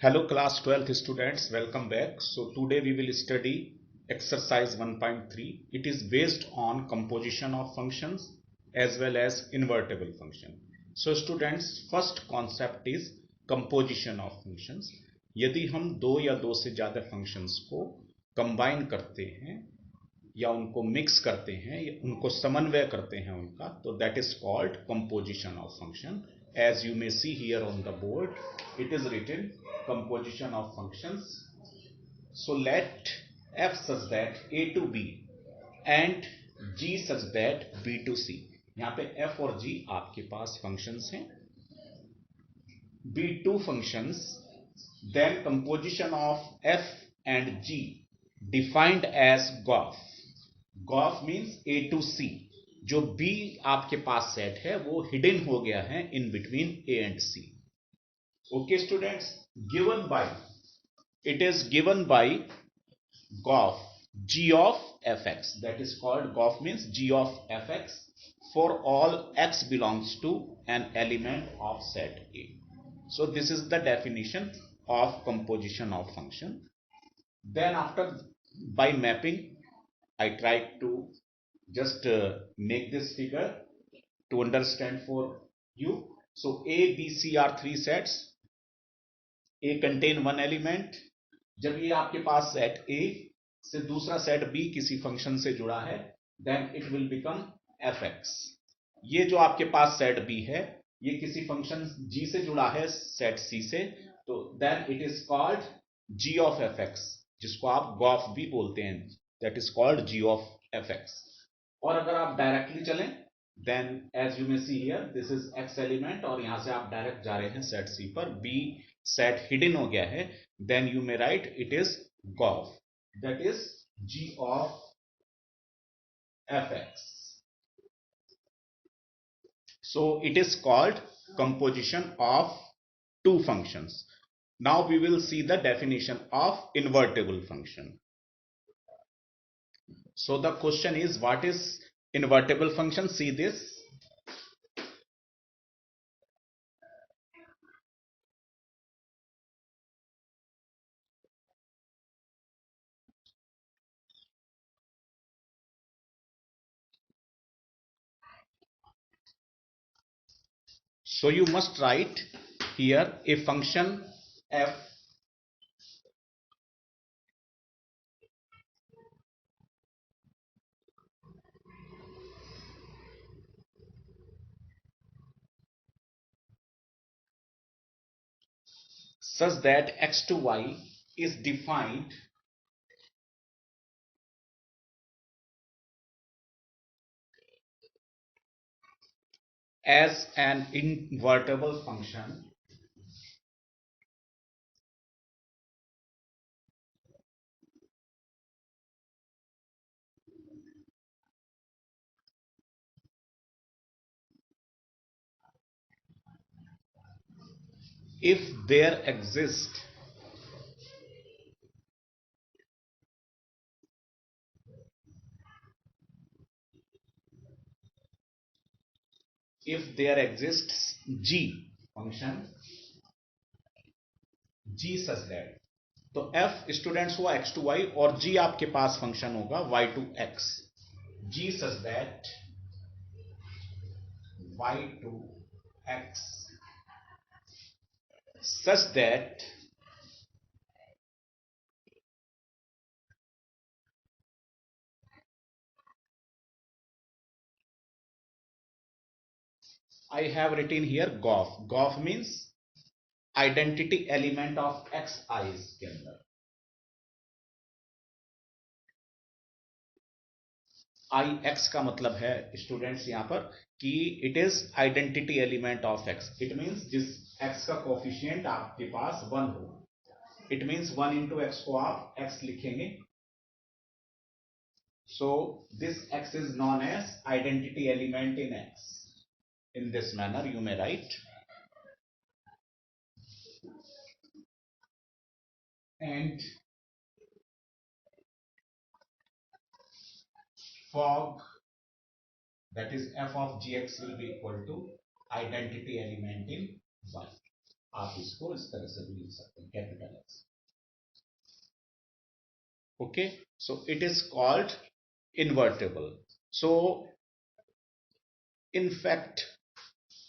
Hello class 12th students, welcome back. So today we will study exercise 1.3. It is based on composition of functions as well as invertible function. So students, first concept is composition of functions. यदि हम दो या दो से ज्यादा functions को combine करते हैं या उनको मिक्स करते हैं या उनको समन्वय करते हैं उनका, तो that is called composition of function. As you may see here on the board it is written composition of functions. So let f such that a to b and g such that b to c. यहां पे f और g आपके पास functions हैं, b2 functions. Then composition of f and g defined as GOF. GOF means A to C. जो B आपके पास set है वो hidden हो गया है in between A and C. Okay students, given by, it is given by GOF, G of fx. That is called GOF means G of fx for all x belongs to an element of set A. So this is the definition of composition of function. Then after, by mapping, I tried to just make this figure to understand for you. So A, B, C are three sets. A contain one element. जब ये आपके पास set A से दूसरा set B किसी function से जुड़ा है, then it will become fx. ये जो आपके पास सेट B है ये किसी फंक्शन G से जुड़ा है सेट C से, तो then it is called G of fx, जिसको आप GOF भी बोलते हैं. That is called G of fx. और अगर आप डायरेक्टली चलें, then as you may see here this is x element और यहां से आप डायरेक्ट जा रहे हैं सेट सी पर, बी सेट हिडन हो गया है, then you may write it is gof. That is g of f x. So it is called composition of two functions. Now we will see the definition of invertible function. So the question is, what is invertible function? See this. So you must write here a function f such that x to y is defined as an invertible function if there exists g function g such that. तो f students हुआ x to y और g आपके पास function होगा y to x. g such that y to x such that I have written here GOF. GOF means identity element of x eyes के अंदर. आई x का मतलब है students यहां पर कि it is identity element of x. It means जिस x का कोफिशिएंट आपके पास 1 हो, इट मींस 1 इंटू एक्स को आप एक्स लिखेंगे. So this x is known as identity element in x. In this manner you may write, and fog, that is f of gx will be equal to identity element in y. आप इसको इस तरह से भी लिख सकते हैं, Okay, so it is called invertible. So in fact,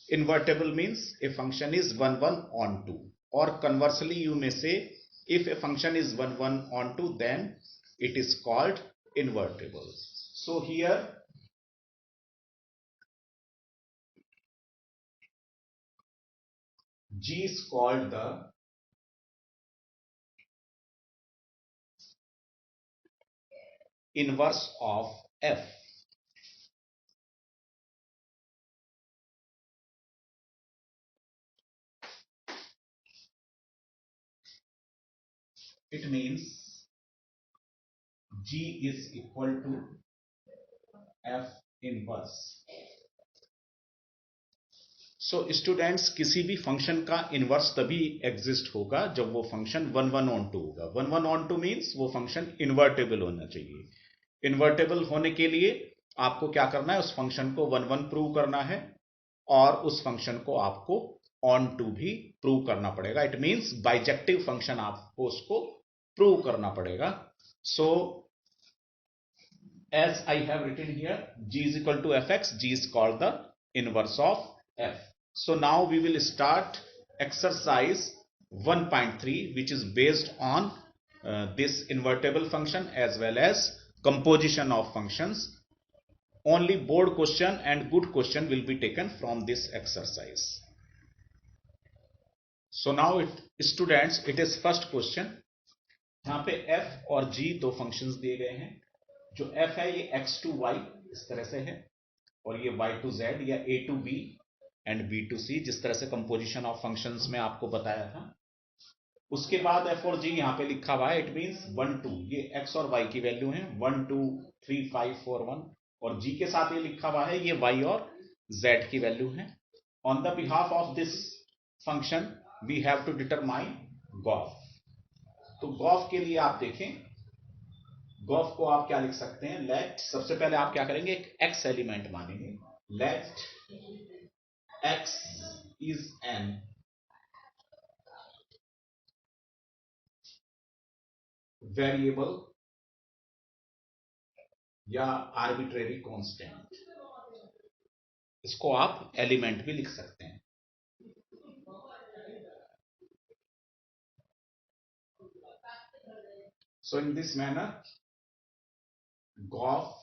invertible means a function is 1 1 on 2, or conversely you may say if a function is 1 1 on 2, then it is called invertible. So here G is called the inverse of F. It means G is equal to F inverse. So students किसी भी function का inverse तभी exist होगा जब वो function 1 1 on 2 होगा. 1 1 on 2 means वो function invertible होना चाहिए. इन्वर्टेबल होने के लिए आपको क्या करना है, उस फंक्शन को 1 1 प्रूव करना है और उस फंक्शन को आपको ऑन 2 भी प्रूव करना पड़ेगा. इट मीन्स बाइजेक्टिव फंक्शन आपको उसको प्रूव करना पड़ेगा. सो as I have written here, g is equal to fx, g is called the inverse of f. So now we will start exercise 1.3, which is based on this invertible function as well as composition of functions. Only board question and good question will be taken from this exercise. So now students, it is first question. यहाँ पे f और g दो functions दिए गए हैं. जो f है ये x to y इस तरह से है और ये y to z या a to b and b to c, जिस तरह से कंपोजिशन ऑफ फंक्शंस में आपको बताया था. उसके बाद f और g यहाँ पे लिखा हुआ है. इट मींस 1 2, ये x और y की वैल्यू है 1 2 3 5 4 1, और g के साथ ये लिखा हुआ है ये y और z की वैल्यू है. On the behalf of this function we have to determine gof. तो गॉफ के लिए आप देखें, गॉफ को आप क्या लिख सकते हैं, लेट, सबसे पहले आप क्या करेंगे, एक x एलिमेंट मानेंगे. Let x is an variable या आर्बिट्रेरी कांस्टेंट. इसको आप एलिमेंट भी लिख सकते हैं. सो इन दिस मैनर गॉफ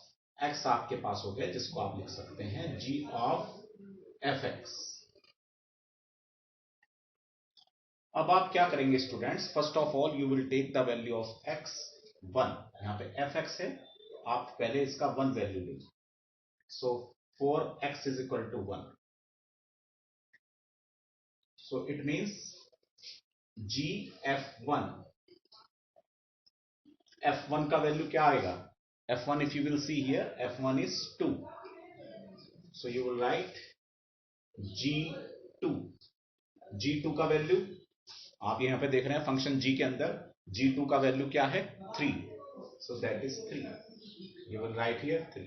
x आपके पास हो गया, जिसको आप लिख सकते हैं g of fx. अब आप क्या करेंगे students, first of all you will take the value of x 1. यहां पे fx है, आप पहले इसका 1 वैल्यू लीजिए. सो 4x is equal to 1. So it means g f1. f1 का वैल्यू क्या आएगा, f1 if you will see here, f1 is 2. So you will write g2. g2 का वैल्यू आप यहां पे देख रहे हैं फंक्शन g के अंदर g2 का वैल्यू क्या है 3. So that is 3. You will write here 3.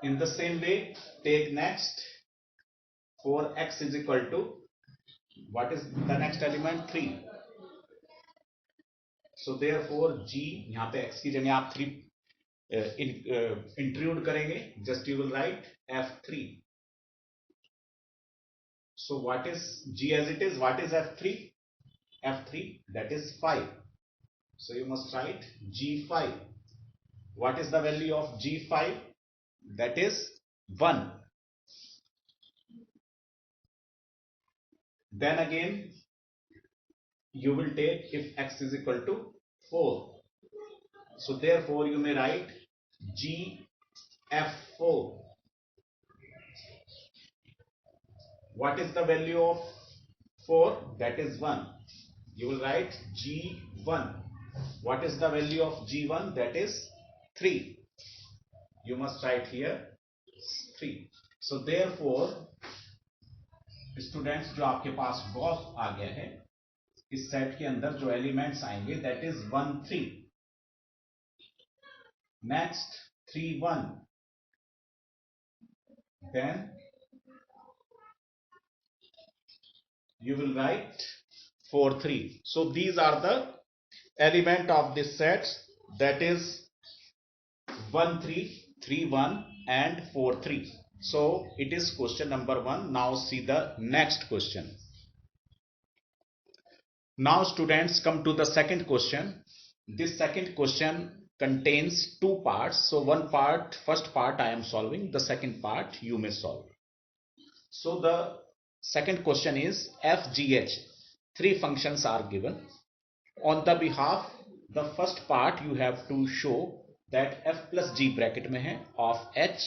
In the same way, take next 4x is equal to, what is the next element, 3. So therefore g, यहां पे x की जगह आप 3 इंट्रूड करेंगे, just you will right f3. So what is g as it is, what is f3? f3, that is 5. So you must write g5. What is the value of g5? That is 1. Then again you will take if x is equal to 4. So therefore you may write g f4. What is the value of 4? That is 1. You will write g1. What is the value of g1? That is 3. You must write here 3. So therefore students, जो आपके पास Gauff आ गया है, इस set के अंदर जो elements आएंगे that is 1 3. Next 3 1. Then you will write 4 3. So these are the element of this set, that is 1 3 3 1 and 4 3. So it is question number 1. Now see the next question. Now students, come to the second question. This second question contains two parts. So one part, first part I am solving, the second part you may solve. So the second question is FGH. Three functions are given. On the behalf, the first part you have to show that f plus g bracket में है of h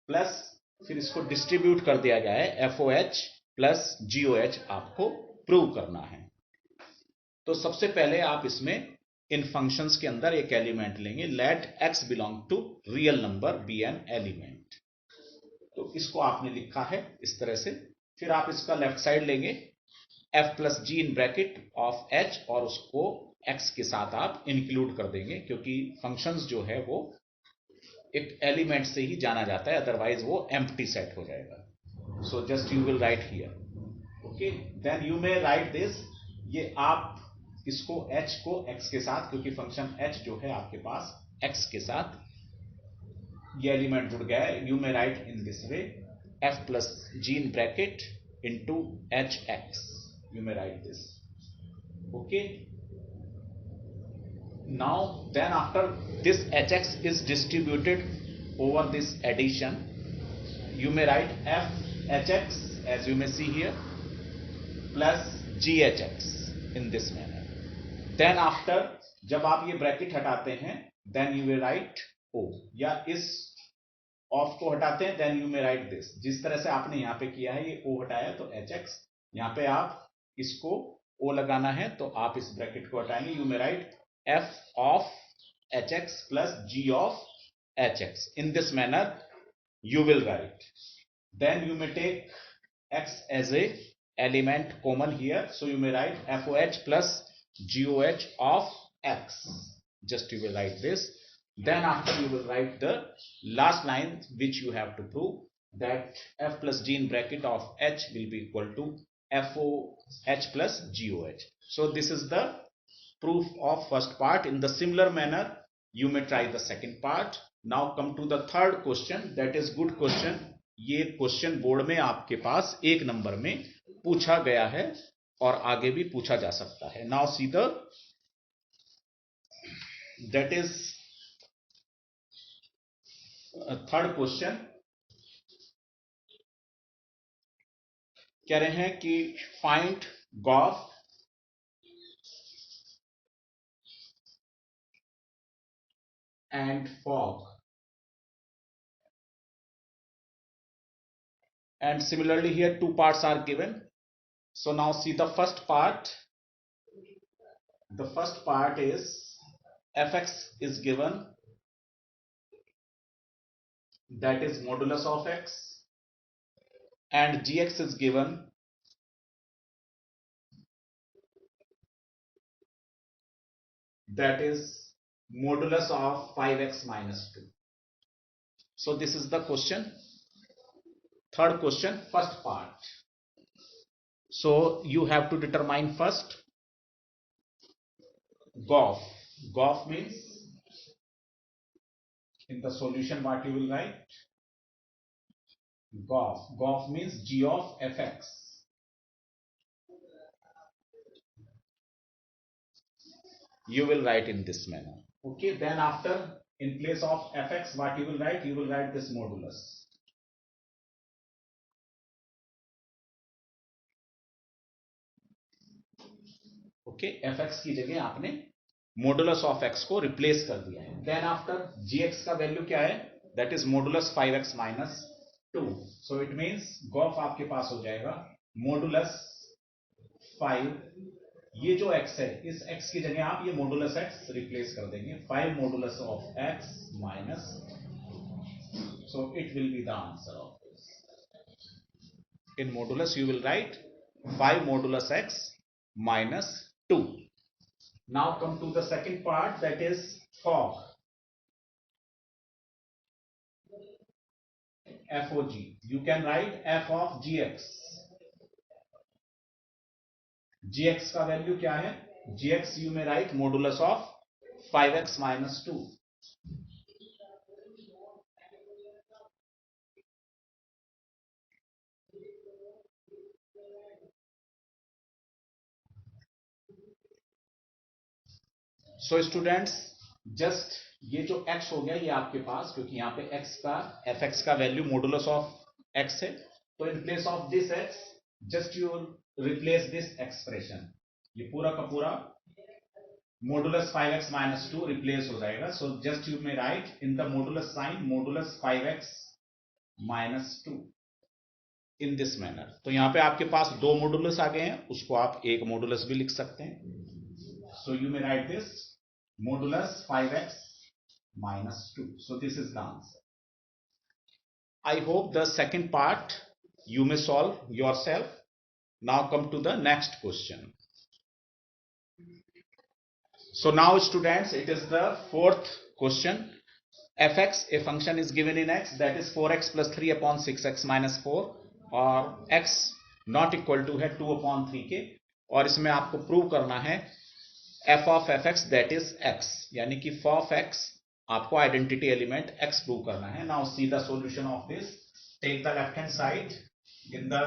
plus फिर इसको distribute कर दिया गया है FOH plus GOH आपको prove करना है। तो सबसे पहले आप इसमें इन फंक्शंस के अंदर एक एलिमेंट लेंगे, let x belong to real number be an element. तो इसको आपने लिखा है इस तरह से। फिर आप इसका लेफ्ट साइड लेंगे f plus g in bracket of h और उसको x के साथ आप इंक्लूड कर देंगे, क्योंकि फंक्शंस जो है वो एक एलिमेंट से ही जाना जाता है, अदरवाइज वो एम्प्टी सेट हो जाएगा। So just you will write here, okay, then you may write this. ये आप इसको h को x के साथ, क्योंकि फंक्शन h जो है आपके पास x के साथ ये एलिमेंट जुड़ गया है, you may write in this way f plus g in bracket into h x, you may write this, okay. Now then after this hx is distributed over this addition, you may write f hx as you may see here plusghx in this manner. Then after जब आप ये bracket हटाते हैं then you will write o, या इस of को हटाते हैं then you may write this। जिस तरह से आपने यहां पे किया है, ये o हटाया तो hx, यहां पे आप इसको O लगाना है तो आप इस ब्रैकेट को हटाएंगे, you may right f of hx plus g of hx। In this manner you will write, then you may take x as a element common here, so you may write FOH plus GOH of x, just you will write this। Then after you will write the last line which you have to prove, that f plus g in bracket of h will be equal to FOH plus GOH। so this is the proof of first part। in the similar manner you may try the second part। now come to the third question, that is good question। ये question board में आपके पास 1 number में पूछा गया है और आगे भी पूछा जा सकता है। Now see the that is third question. कह रहे हैं कि find gof and fog, and similarly here two parts are given। so now see the first part। the first part is fx is given, that is modulus of x, and gx is given, that is modulus of 5x minus 2। so this is the question, third question, first part। so you have to determine first GOF। GOF means, in the solution what you will write, GOF, GOF means g of fx, you will write in this manner, okay। then after in place of fx what you will write, you will write this modulus, okay. fx की जगह आपने modulus of x को replace कर दिया है। Then after gx का value क्या है, that is modulus 5x minus 2। So it means gof आपके पास हो जाएगा मॉडुलस 5, ये जो x है इस x की जगह आप ये मॉडुलस x रिप्लेस कर देंगे, 5 modulus of x minus, so it will be the answer of this. In modulus you will right 5 modulus x minus 2। now come to the second part, that is fog, FOG। you can write f of gx, gx का value क्या है, gx you may write modulus of 5x minus 2. So students just ये जो x हो गया ये आपके पास, क्योंकि यहां पे x का fx का वैल्यू मॉडुलस ऑफ x है, तो in place of this x just you replace this expression, ये पूरा का पूरा मॉडुलस 5x माइनस 2 रिप्लेस हो जाएगा. So just you may write in the modulus sign modulus 5x minus 2 in this manner. तो यहां पे आपके पास दो मॉडुलस आ गए हैं, उसको आप एक मॉडुलस भी लिख सकते हैं. So you may write this modulus 5x minus 2. So this is the answer. I hope the second part you may solve yourself. Now come to the next question. So now students, it is the fourth question. fx, a function is given in x, that is 4x plus 3 upon 6x minus 4, और x not equal to है 2 upon 3 के, और इसमें आपको prove करना है f of fx that is x, यानी कि f of x आपको आइडेंटिटी एलिमेंट x प्रूव करना है. Now see the solution of this. Take the left hand side. In the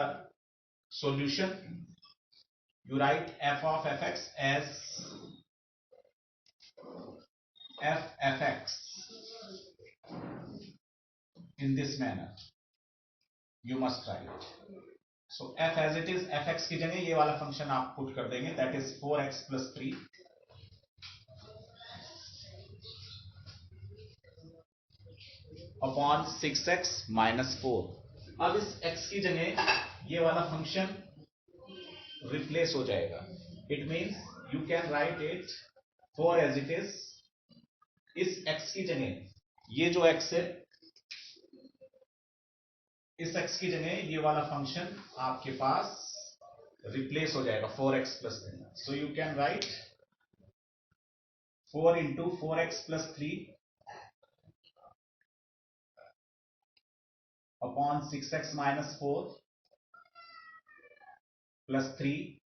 solution you write f of fx as f fx in this manner you must write. So f as it is, fx की जगह ये वाला function आप put कर देंगे, that is 4x plus 3 upon 6x minus 4. अब इस x की जगह ये वाला फंक्शन रिप्लेस हो जाएगा. It means you can write it 4 as it is. इस x की जगह ये जो x है, इस x की जगह ये वाला फंक्शन आपके पास रिप्लेस हो जाएगा 4x plus 3. So you can right 4 into 4x plus 3 upon 6x minus 4 plus 3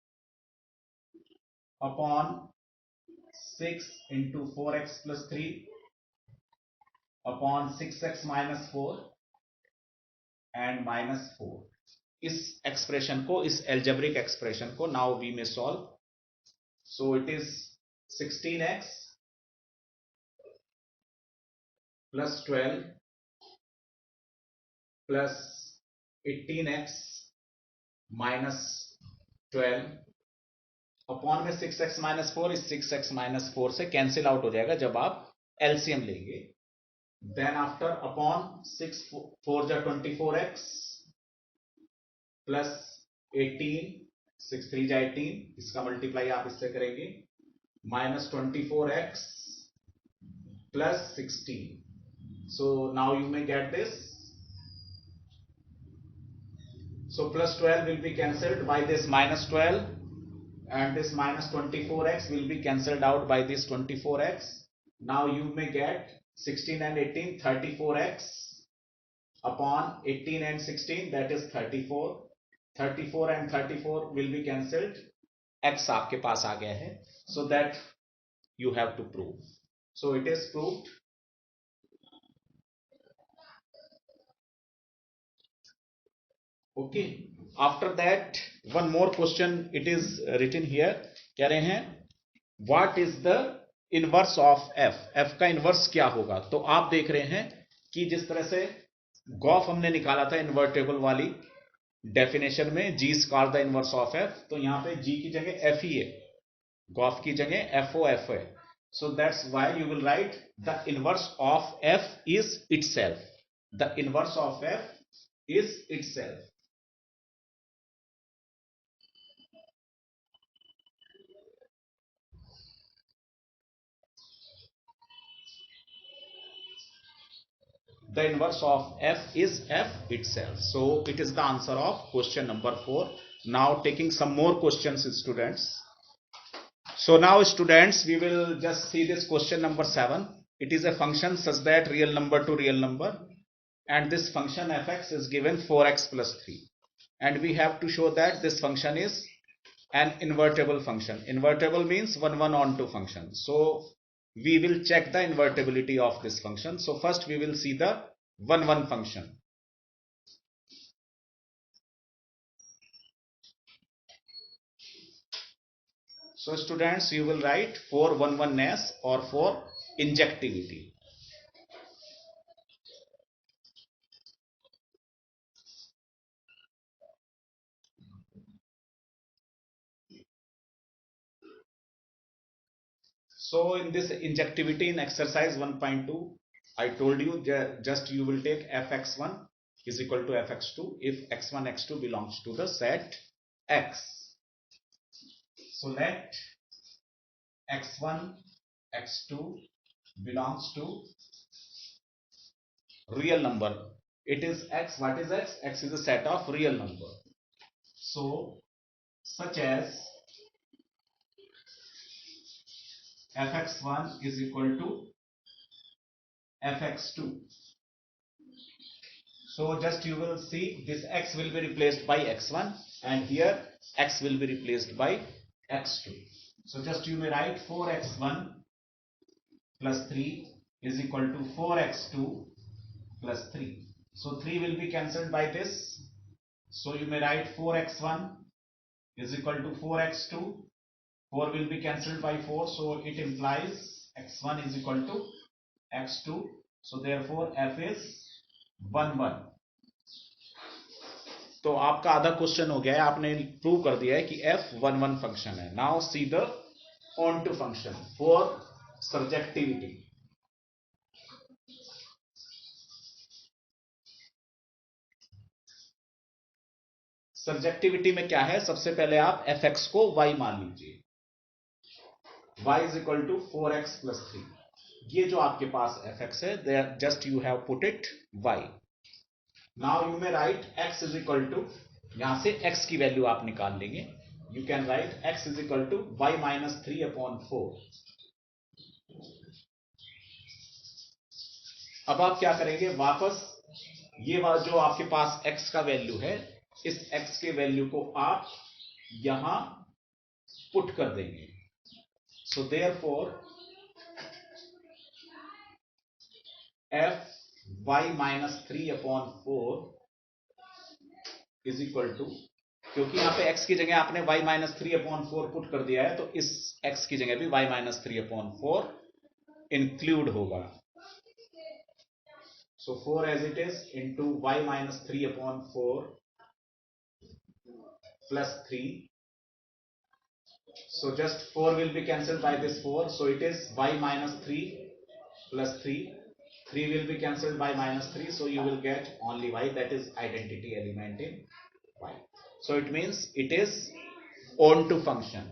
upon 6 into 4x plus 3 upon 6x minus 4 and minus 4. इस एक्सप्रेशन को, इस एल्जेब्रिक एक्सप्रेशन को नाउ वी में solve. So it is 16x plus 12 plus 18x minus 12 upon में 6x minus 4. इस 6x minus 4 से cancel out हो जाएगा जब आप एलसीएम लेंगे. देन आफ्टर अपॉन 6 4 जा 24x प्लस 18 6 3 जा 18, इसका मल्टीप्लाई आप इससे करेंगे, minus 24x plus 16. So now you may get this. So plus 12 will be cancelled by this minus 12, and this minus 24x will be cancelled out by this 24x. Now you may get 16 and 18 34x upon 18 and 16, that is 34. 34 and 34 will be cancelled. x आपके पास आ गया है. So that you have to prove. So it is proved. Okay. After that, one more question it is written here. कह रहे हैं what is the inverse of f. f का inverse क्या होगा. तो आप देख रहे हैं कि जिस तरह से गॉफ हमने निकाला था इन्वर्टेबल वाली डेफिनेशन में, g square the inverse of f, तो यहां पे g की जगह f ही है, गॉफ की जगह fo f है. So that's why you will write the inverse of f is itself. The inverse of f is itself. The inverse of f is f itself. So it is the answer of question number 4. Now taking some more questions, students. So now students, we will just see this question number 7. It is a function such that real number to real number, and this function fx is given 4x plus 3, and we have to show that this function is an invertible function. Invertible means 1 1 on 2 function. So we will check the invertibility of this function. So first we will see the 1 1 function. So students, you will write for 1 1ness or for injectivity. So in this injectivity in exercise 1.2, I told you just you will take fx1 is equal to fx2 if x1 x2 belongs to the set X. So let x1 x2 belongs to real number. It is x. What is x? X is a set of real number. So such as fx1 is equal to fx2. So just you will see this x will be replaced by x1 and here x will be replaced by x2. So just you may write 4x1 plus 3 is equal to 4x2 plus 3. So 3 will be cancelled by this. So you may write 4x1 is equal to 4x2. 4 will be cancelled by 4. So it implies x1 is equal to x2. So therefore f is 1 1. तो आपका आधा question हो गया है, आपने prove कर दिया है कि f 1 1 फंक्शन है. Now see the onto function for surjectivity. Surjectivity में क्या है? सबसे पहले आप fx को y मान लीजिए. y is equal to 4x plus 3. ये जो आपके पास fx है, just you have put it y. Now you may write x is equal to, यहां से x की वैल्यू आप निकाल लेंगे. You can write x is equal to y minus 3 upon 4. अब आप क्या करेंगे? वापस ये जो आपके पास x का वैल्यू है, इस x के वैल्यू को आप यहां पुट कर देंगे. So therefore f y minus 3 upon 4 is equal to, क्योंकि यहां पे x की जगह आपने y माइनस 3 अपॉन 4 पुट कर दिया है, तो इस x की जगह भी y माइनस 3 अपॉन 4 इंक्लूड होगा. So 4 as it is into y minus 3 upon 4 plus 3. So just 4 will be cancelled by this 4. So it is y minus 3 plus 3. 3 will be cancelled by minus 3. So you will get only y, that is identity element in y. So it means it is onto function.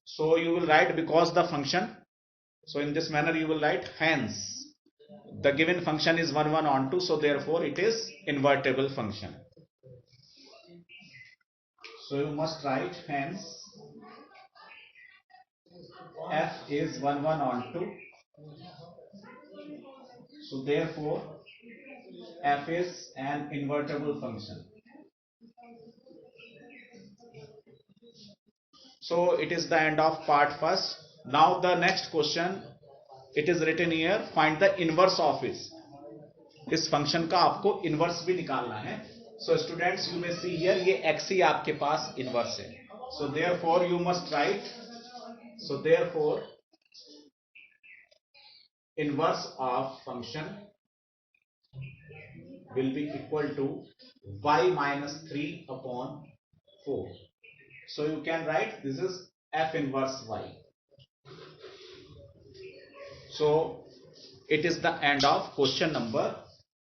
So you will write because the function. So in this manner you will write hence the given function is 1 1 onto, so therefore it is invertible function. So you must write hence f is 1 1 onto, so therefore f is an invertible function. So it is the end of part first. Now the next question, it is written here, find the inverse of it. इस function का आपको inverse भी निकालना है. So students, you may see here, ये x ही आपके पास inverse है. So therefore you must write, so therefore inverse of function will be equal to y minus 3 upon 4. So you can write this is f inverse y. So it is the end of question number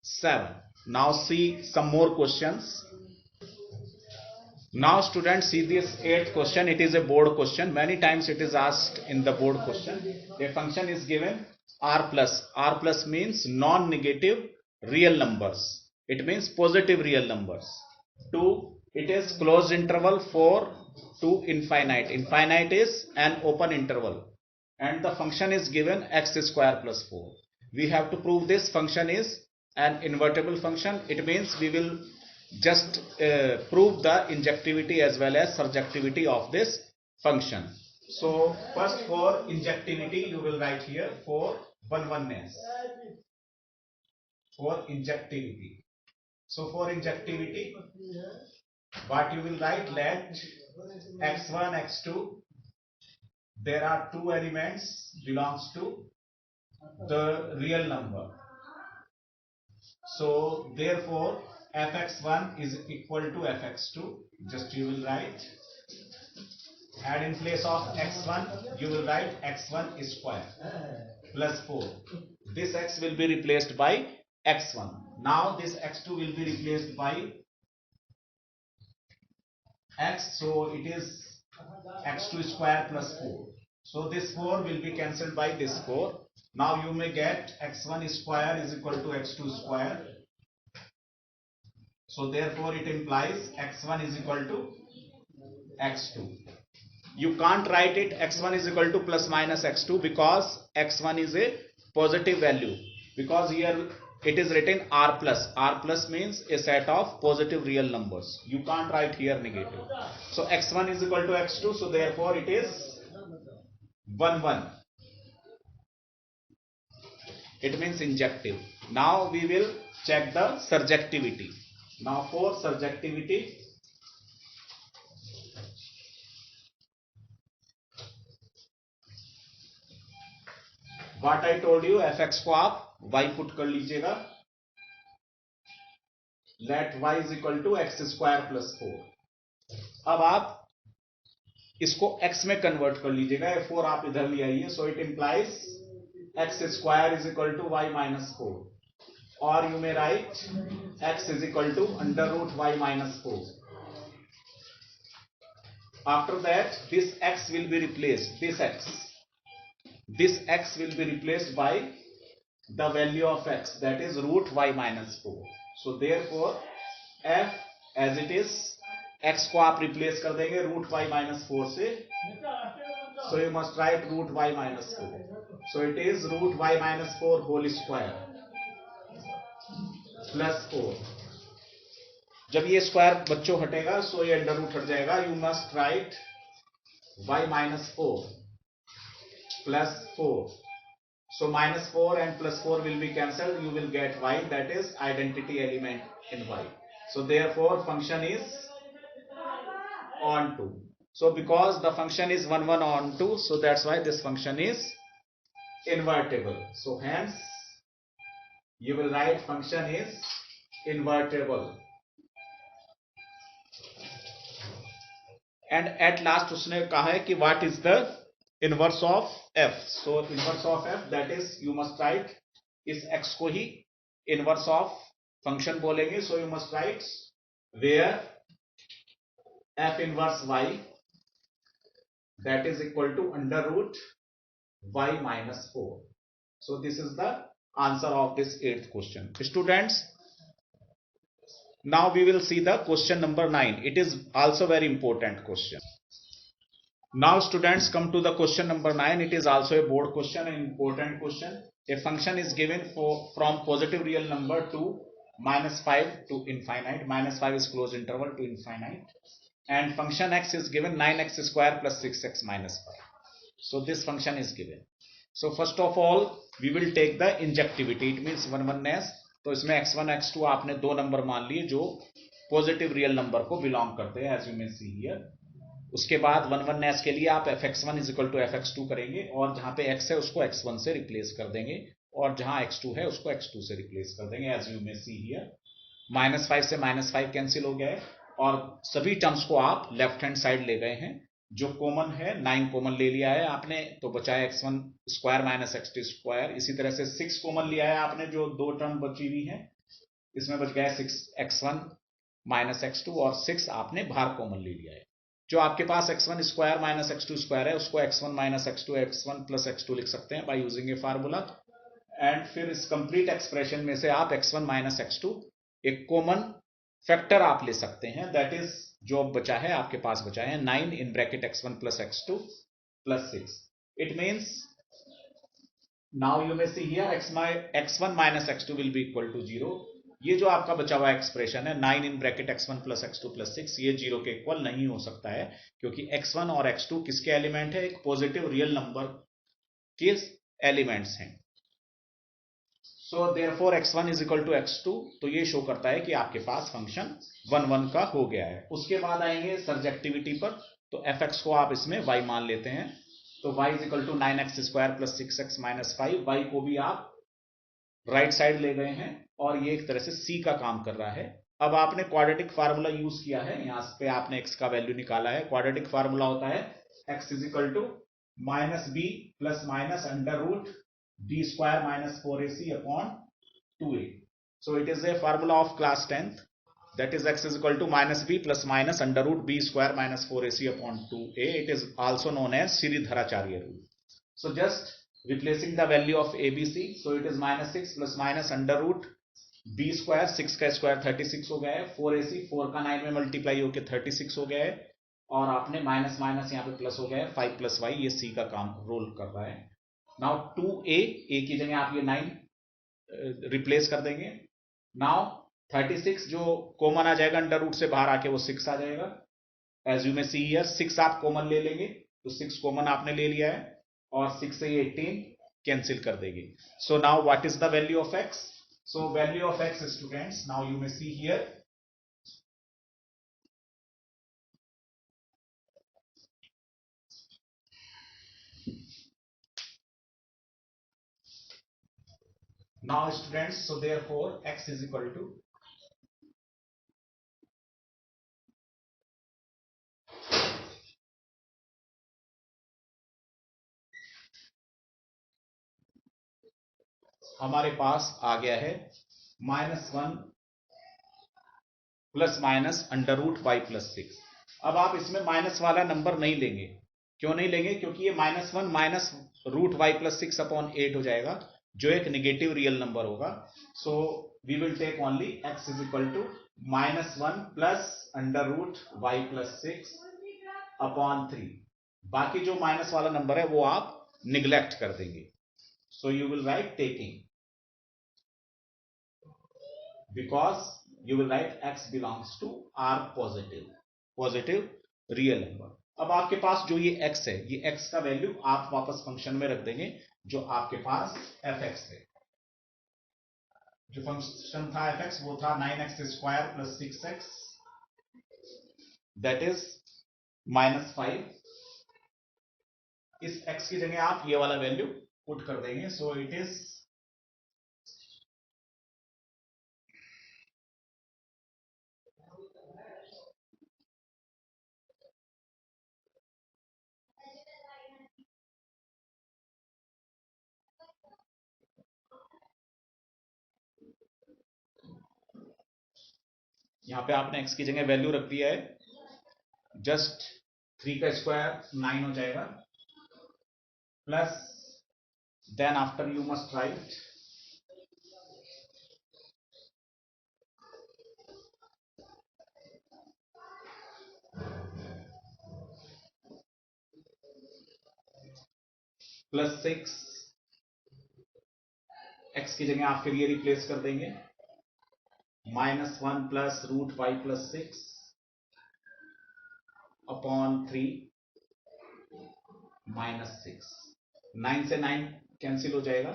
7. Now see some more questions. Now students, see this 8th question. It is a board question. Many times it is asked in the board question. A function is given r plus. R plus means non-negative real numbers. It means positive real numbers. 2, it is closed interval for to infinite. Infinite is an open interval. And the function is given x square plus 4. We have to prove this function is an invertible function, it means we will just prove the injectivity as well as surjectivity of this function. So first, for injectivity you will write here for one-oneness. For injectivity, so for injectivity what you will write, let x1 x2, there are two elements belongs to the real number, so therefore fx1 is equal to fx2. Just you will write, and in place of x1 you will write x1 square plus 4. This x will be replaced by x1. Now this x2 will be replaced by x, so it is x2 square plus 4. So this 4 will be cancelled by this 4. Now you may get x1 square is equal to x2 square. So therefore it implies x1 is equal to x2. You can't write it x1 is equal to plus minus x2 because x1 is a positive value, because here it is written r plus. R plus means a set of positive real numbers. You can't write here negative. So x1 is equal to x2, so therefore it is 1 1. It means injective. Now we will check the surjectivity. Now for surjectivity, what I told you, fx को आप y put कर लीजिएगा, let y is equal to x square plus 4. अब आप इसको x में convert कर लीजिएगा, 4 आप इधर ले आइए, so it implies x square is equal to y minus 4, or you may write x is equal to under root y minus 4. After that this x will be replaced, this x will be replaced by the value of x, that is root y minus 4. So therefore f as it is, x को आप replace कर देंगे root y minus 4 से, so you must write root y minus 4. So it is root y minus 4 whole square plus 4. जब ये square बच्चों हटेगा, so ये अंडर रूट हट जाएगा. You must write y minus 4 plus 4. So minus 4 and plus 4 will be cancelled. You will get y, that is identity element in y. So therefore function is on 2. So because the function is 1 1 on 2, so that's why this function is invertible. So hence you will write function is invertible. And at last उसने कहा है कि what is the inverse of f. So inverse of f, that is you must write, इस x को ही inverse of function बोलेंगे. So you must write where f inverse y, that is equal to under root y minus 4. So this is the answer of this 8th question. Students, now we will see the question number 9. It is also very important question. Now students, come to the question number 9. It is also a board question, an important question. A function is given from positive real number to minus 5 to infinite. Minus 5 is closed interval to infinite. And function x is given 9x square plus 6x minus 5. So this function is given. So first of all we will take the injectivity. It means one-oneness. तो इसमें x1 x2 आपने दो number मान लिए जो positive real number को belong करते हैं, as you may see here. उसके बाद वन-oneness के लिए आप fx1 is equal to fx2 करेंगे, और जहां पे x है उसको x1 से रिप्लेस कर देंगे, और जहां x2 है उसको x2 से रिप्लेस कर देंगे, as you may see here. Minus 5 से माइनस 5 कैंसिल हो गया है, और सभी टर्म्स को आप लेफ्ट हैंड साइड ले गए हैं. जो कॉमन है 9 कॉमन ले लिया है आपने, तो बचा है x1 square minus x2 square. इसी तरह से 6 कॉमन लिया है आपने, जो दो टर्म बची हुई है इसमें बच गया 6x1 माइनस x2, और 6 आपने बाहर कॉमन ले लिया है. जो आपके पास x1 square minus x2 square है उसको x1 minus x2 x1 plus x2 लिख सकते हैं by using A formula. And फिर इस कंप्लीट एक्सप्रेशन में से आप x1 माइनस x2 एक कॉमन फैक्टर आप ले सकते हैं, दैट इज जो बचा है आपके पास बचा है 9 in bracket x1 plus x2 plus 6. It means now you may see here x1 minus x2 will be equal to 0। ये जो आपका बचा हुआ एक्सप्रेशन है 9 in bracket x1 plus x2 plus 6, ये 0 के इक्वल नहीं हो सकता है, क्योंकि x1 और x2 किसके एलिमेंट है? एक पॉजिटिव रियल नंबर के एलिमेंट्स हैं। So therefore x1 is equal to x2, तो ये शो करता है कि आपके पास फंक्शन 1 1 का हो गया है। उसके बाद आएंगे सर्जेक्टिविटी पर, तो fx को आप इसमें y मान लेते हैं, तो y is equal to 9x square plus 6x minus 5, y को भी आप राइट साइड ले गए हैं और ये एक तरह से c का काम कर रहा है। अब आपने क्वाड्रेटिक फार्मूला यूज किया है, यहां पे आपने x का वैल्यू निकाला है। क्वाड्रेटिक फार्मूला होता है x is equal to minus b plus minus under root b square minus 4ac upon 2a। so it is a formula of class 10th, that is x is equal to minus b plus minus under root b square minus 4ac upon 2a. It is also known as Sridharacharya rule. So just replacing the value of abc, so it is minus 6 plus minus under root b square, 6 का square 36 हो गया है, 4ac 4 का 9 में multiply होकर 36 हो गया है, और आपने माइनस माइनस यहाँ पे प्लस हो गया है, 5 प्लस वाई, ये c का काम रोल कर रहा है। नाउ 2a, a की जगह आप ये 9 रिप्लेस कर देंगे। नाउ 36 जो कॉमन आ जाएगा अंडर रूट से बाहर आके वो 6 आ जाएगा। As you may see here 6 आप कॉमन ले लेंगे, तो 6 कॉमन आपने ले लिया है, और 6 से 18 कैंसिल कर देंगे। So now what is the value of x? So value of x students, now you may see here, now students, so therefore x is equal to हमारे पास आ गया है -1 plus minus under root y plus 6। अब आप इसमें minus वाला number नहीं लेंगे। क्यों नहीं लेंगे? क्योंकि ये -1 minus root y plus 6 upon 8 हो जाएगा, जो एक निगेटिव रियल नंबर होगा। So we will take only x is equal to -1 plus under root y plus 6 upon 3। बाकी जो माइनस वाला नंबर है वो आप निग्लेक्ट कर देंगे। So you will right taking, because you will write x belongs to r positive real number. अब आपके पास जो ये x है, ये x का वैल्यू आप वापस फंक्शन में रख देंगे, जो आपके पास fx है। जो फंक्शन था fx वो था 9x square plus 6x, that is -5। इस x की जगह आप ये वाला वैल्यू पुट कर देंगे, सो इट इज यहां पे आपने x की जगह वैल्यू रख दिया है, जस्ट 3 का स्क्वायर 9 हो जाएगा, plus then after you must write +6, x की जगह आप फिर ये रिप्लेस कर देंगे, -1 plus root y plus 6 upon 3 -6। 9 से 9 कैंसिल हो जाएगा,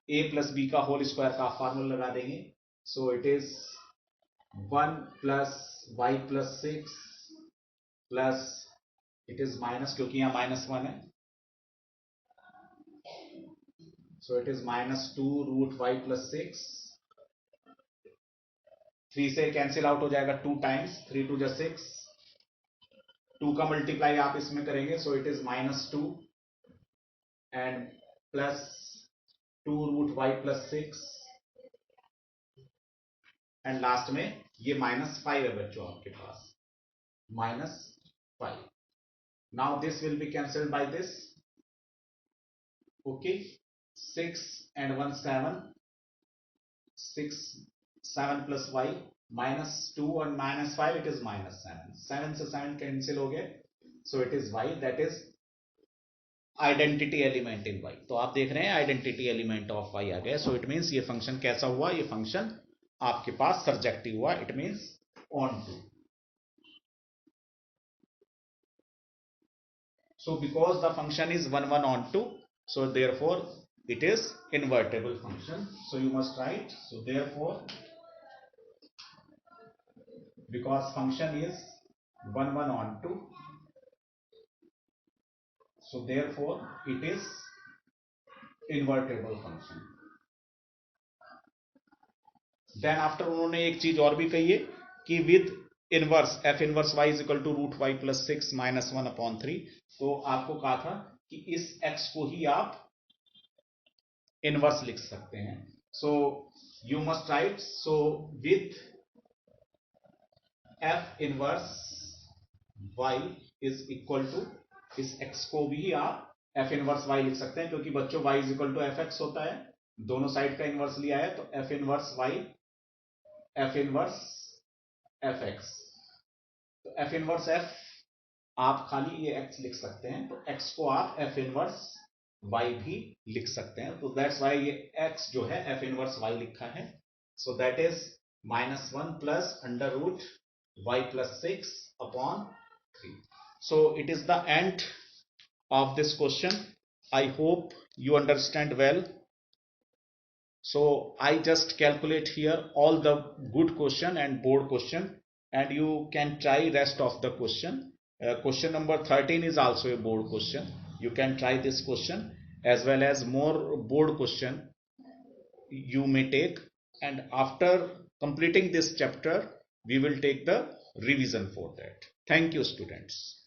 a प्लस बी का होल स्क्वायर का फार्मूला लगा देंगे, so it is 1 plus y plus 6 plus, it is minus क्योंकि यहां -1 है, so it is -2 root y plus 6। 3 से कैंसिल आउट हो जाएगा 2 टाइम्स, 3 2 जा 6, 2 का मल्टीप्लाई आप इसमें करेंगे, so it is -2 and plus 2 root y plus 6, and last में ये -5 है बच्चों आपके पास, -5। Now this will be cancelled by this, okay. 6 and 1 7, 6 7 plus y -2 and -5, it is -7, 7 से 7 कैंसिल हो गए, so it is y, that is identity element in y. तो आप देख रहे हैं आइडेंटिटी एलिमेंट ऑफ वाई आ गया। सो इट मीन्स ये फंक्शन कैसा हुआ, ये फंक्शन आपके पास सर्जेक्टिव हुआ, it means onto. So because the function is 1 1 on 2, so therefore it is invertible function. So you must write, so therefore because function is 1 1 on 2, so therefore it is invertible function. Then after उन्होंने एक चीज और भी कही है कि with inverse f inverse y is equal to root y plus 6 minus 1 upon 3। तो आपको कहा था कि इस x को ही आप इनवर्स लिख सकते हैं। So you must write, so with f inverse y is equal to, इस x को भी आप f इनवर्स y लिख सकते हैं, क्योंकि बच्चों y is equal to f x होता है, दोनों साइड का इनवर्स लिया है, तो f inverse y f inverse F x. तो एफ इनवर्स एफ आप खाली ये x लिख सकते हैं, तो x को आप f इनवर्स y भी लिख सकते हैं। तो दैट्स वाई ये x जो है f इनवर्स y लिखा है। So that is minus 1 plus under root y plus 6 upon 3। So it is the end of this question. I hope you understand well. So I just calculate here all the good question and board question, and you can try rest of the question. Question number 13 is also a board question. You can try this question as well as more board question you may take, and after completing this chapter we will take the revision for that. Thank you students.